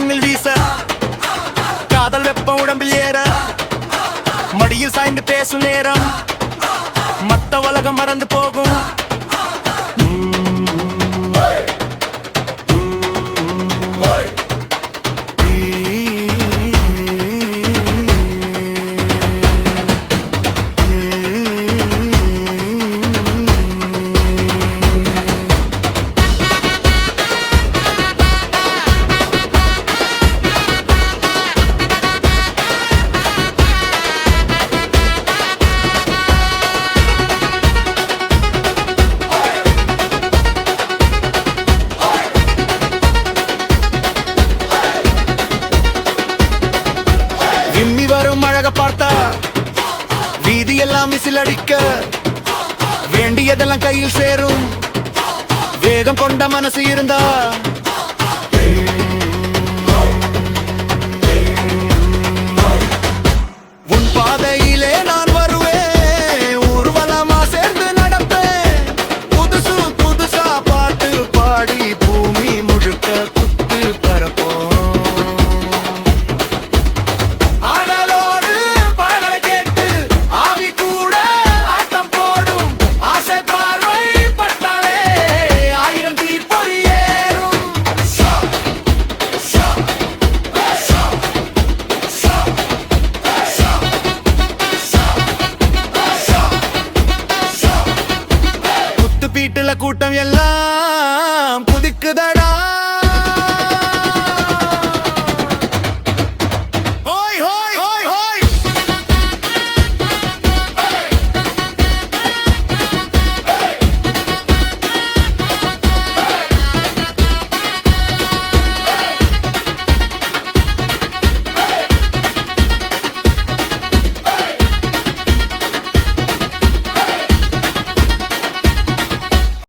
விண்ணில் வீச காதல் வெப்பம் உடம்பில் ஏற மடியில் சாய்ந்து பேசும் நேரம் மத்த உலகம் மறந்து போகும். விம்மி வரும் அழக பார்த்தா வீதி எல்லாம் விசில் அடிக்க வேண்டியதெல்லாம் கையில் சேரும் வேகம் கொண்ட மனசு இருந்தா உன் பாதையிலே நான் வருவேன் ஊர்வலமா சேர்ந்து நடப்பேன் புதுசு புதுசா பாட்டு பாடி பூமி முழுக்க குத்து பரப்போம். வீட்டுல கூட்டம் எல்லாம் புதிக்குதடா